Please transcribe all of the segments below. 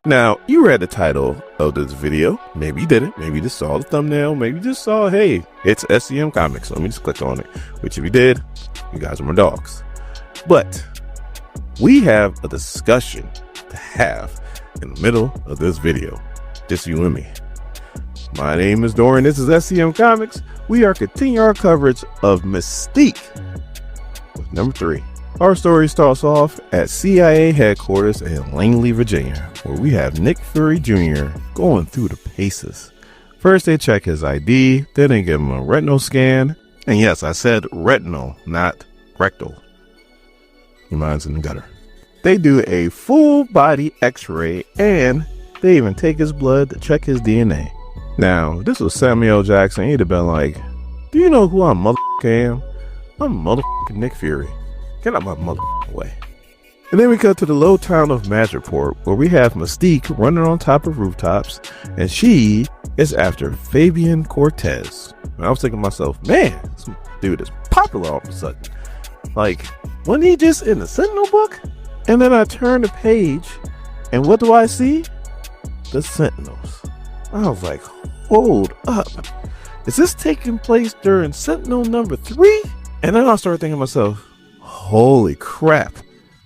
Now, you read the title of this video. Maybe you didn't. Maybe you just saw the thumbnail. Maybe you just saw, hey, it's SCM Comics. Let me just click on it. Which if you did, you guys are my dogs. But we have a discussion to have in the middle of this video. Just you and me. My name is Dorian. This is SCM Comics. We are continuing our coverage of Mystique with number 3. Our story starts off at CIA headquarters in Langley, Virginia, where we have Nick Fury Jr. going through the paces. First, they check his ID, then they give him a retinal scan. And yes, I said retinal, not rectal. Your mind's in the gutter. They do a full body x-ray, and they even take his blood to check his DNA. Now, this was Samuel L. Jackson. He'd have been like, do you know who I motherfucking am? I'm motherfucking Nick Fury. Get out my motherfucking way. And then we cut to the Lowtown of Madripoor, where we have Mystique running on top of rooftops, and she is after Fabian Cortez. And I was thinking to myself, man, this dude is popular all of a sudden. Like, wasn't he just in the Sentinel book? And then I turn the page, and what do I see? The Sentinels. I was like, hold up. Is this taking place during Sentinel number 3? And then I started thinking to myself, holy crap.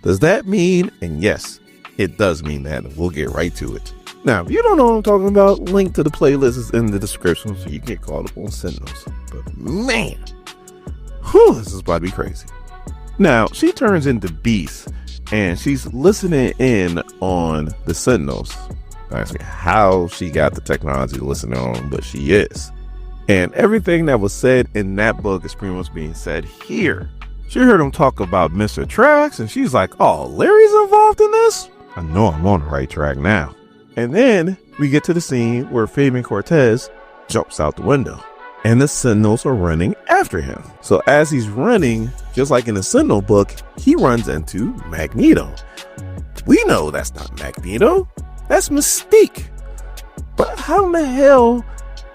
Does that mean? And yes, it does mean that. And we'll get right to it. Now, if you don't know what I'm talking about, link to the playlist is in the description so you can get caught up on Sentinels. But man, this is about to be crazy. Now, she turns into Beast and she's listening in on the Sentinels. Ask me how she got the technology to listen on, but she is. And everything that was said in that book is pretty much being said here. She heard him talk about Mr. Trax, and she's like, oh, Larry's involved in this? I know I'm on the right track now. And then we get to the scene where Fabian Cortez jumps out the window, and the Sentinels are running after him. So as he's running, just like in the Sentinel book, he runs into Magneto. We know that's not Magneto. That's Mystique. But how in the hell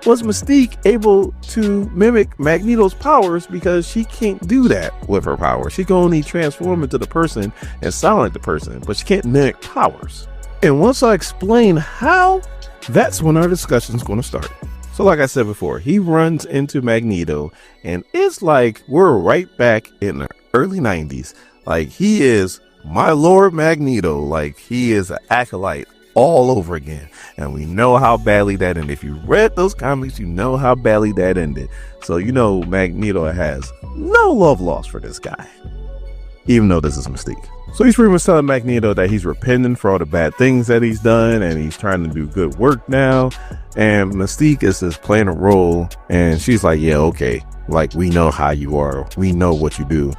was Mystique able to mimic Magneto's powers, because she can't do that with her power? She can only transform into the person and sound like the person, but she can't mimic powers. And once I explain how, that's when our discussion is going to start. So like I said before, he runs into Magneto, and it's like we're right back in the early 90s. Like, he is my Lord Magneto. Like, he is an acolyte all over again, and we know how badly that ended. If you read those comics, you know how badly that ended. So you know Magneto has no love lost for this guy, even though this is Mystique. So he's pretty much telling Magneto that he's repenting for all the bad things that he's done, and he's trying to do good work now. And Mystique is just playing a role, and she's like, yeah, okay, like, we know how you are, we know what you do.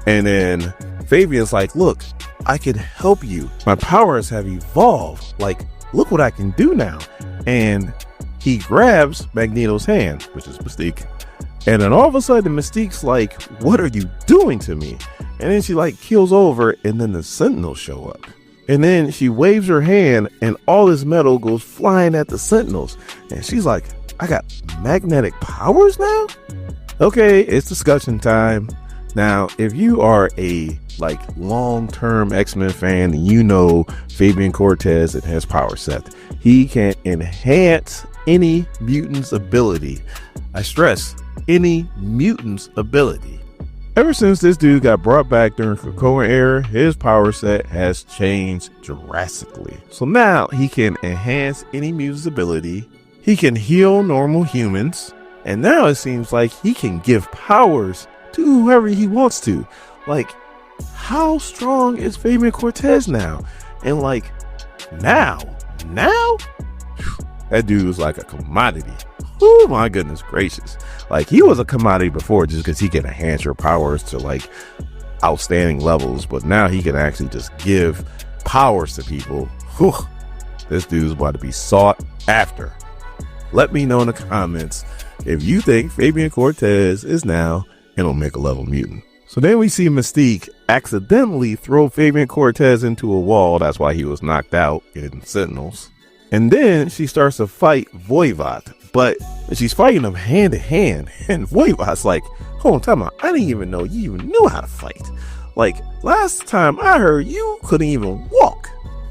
And then Fabian's like, look, I can help you. My powers have evolved. Like, look what I can do now. And he grabs Magneto's hand, which is Mystique. And then all of a sudden, Mystique's like, what are you doing to me? And then she like keels over, and then the Sentinels show up. And then she waves her hand, and all this metal goes flying at the Sentinels. And she's like, I got magnetic powers now? Okay, it's discussion time. Now, if you are a like long-term X-Men fan, and you know Fabian Cortez and his power set, he can enhance any mutant's ability. I stress, any mutant's ability. Ever since this dude got brought back during the Krakoan era, his power set has changed drastically. So now he can enhance any mutant's ability, he can heal normal humans, and now it seems like he can give powers to whoever he wants to. Like, how strong is Fabian Cortez now? And like, now that dude was like a commodity. Oh my goodness gracious. Like, he was a commodity before just because he can enhance your powers to like outstanding levels, but now he can actually just give powers to people. Whew, this dude's about to be sought after. Let me know in the comments if you think Fabian Cortez is now an Omega level mutant. So then we see Mystique accidentally throw Fabian Cortez into a wall. That's why he was knocked out in Sentinels. And then she starts to fight Voivod, but she's fighting him hand to hand. And Voivod's like, hold on, time out. I didn't even know you even knew how to fight. Like, last time I heard, you couldn't even walk.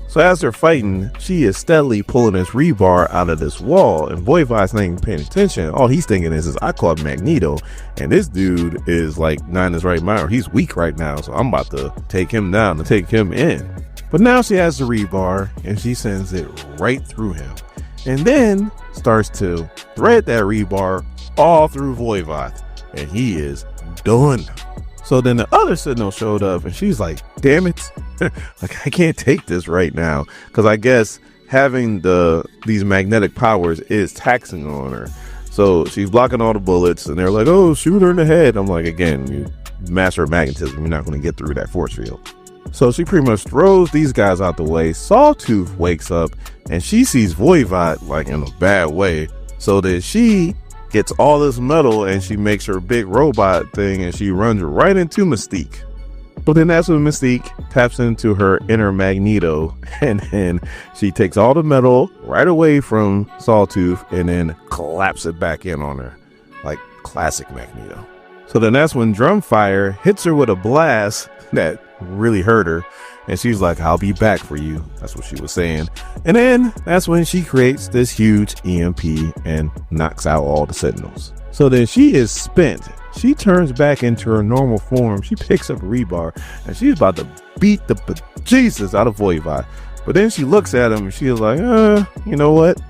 So as they're fighting, she is steadily pulling this rebar out of this wall, and Voivod's not even paying attention. All he's thinking is I called Magneto, and this dude is like not in his right mind, or he's weak right now, so I'm about to take him down to take him in. But now she has the rebar, and she sends it right through him, and then starts to thread that rebar all through Voivod, and he is done. So then the other Sentinel showed up, and she's like, damn it, like I can't take this right now, because I guess having these magnetic powers is taxing on her. So she's blocking all the bullets, and they're like, oh, shoot her in the head. I'm like, again, you master of magnetism, you're not going to get through that force field. So she pretty much throws these guys out the way. Sawtooth wakes up, and she sees Voivod like in a bad way. So then she gets all this metal, and she makes her big robot thing, and she runs right into Mystique. But then that's when Mystique taps into her inner Magneto, and then she takes all the metal right away from Sawtooth and then claps it back in on her, like classic Magneto. So then that's when Drumfire hits her with a blast that really hurt her, and she's like, I'll be back for you. That's what she was saying. And then that's when she creates this huge EMP and knocks out all the Sentinels. So then she is spent. She turns back into her normal form. She picks up a rebar, and she's about to beat the bejesus out of Voivod. But then she looks at him, and she's like, you know what?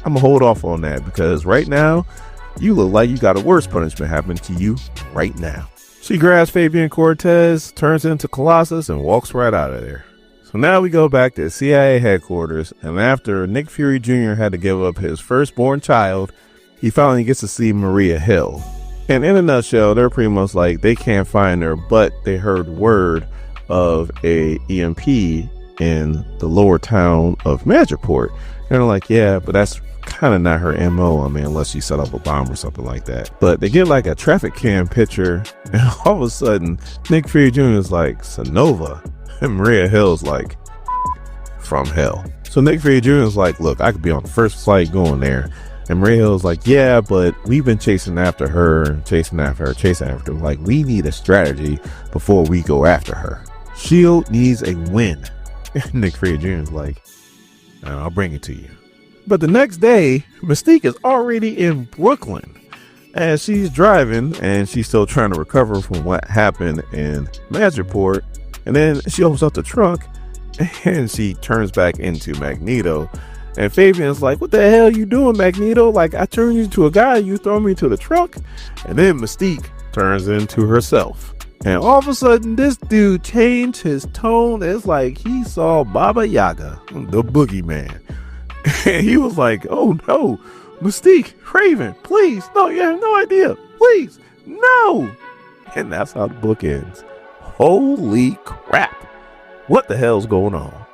I'm gonna hold off on that, because right now you look like you got a worse punishment happening to you right now. She grabs Fabian Cortez, turns into Colossus, and walks right out of there. So now we go back to CIA headquarters, and after Nick Fury Jr. had to give up his firstborn child, he finally gets to see Maria Hill. And in a nutshell, they're pretty much like, they can't find her, but they heard word of a EMP in the lower town of Madripoor. And they're like, yeah, but that's kind of not her MO. I mean, unless she set up a bomb or something like that. But they get like a traffic cam picture, and all of a sudden, Nick Fury Jr. is like, Sonova. And Maria Hill's like, from hell. So Nick Fury Jr. is like, look, I could be on the first flight going there. And Maria Hill's like, yeah, but we've been chasing after her. Like, we need a strategy before we go after her. S.H.I.E.L.D. needs a win. And Nick Fury Jr. is like, I'll bring it to you. But the next day, Mystique is already in Brooklyn as she's driving, and she's still trying to recover from what happened in Madripoor. And then she opens up the trunk, and she turns back into Magneto. And Fabian's like, what the hell you doing, Magneto? Like, I turned you into a guy, you throw me into the trunk. And then Mystique turns into herself. And all of a sudden, this dude changed his tone. It's like he saw Baba Yaga, the boogeyman. And he was like, oh no, Mystique, Raven, please, no, you have no idea, please, no. And that's how the book ends. Holy crap, what the hell's going on?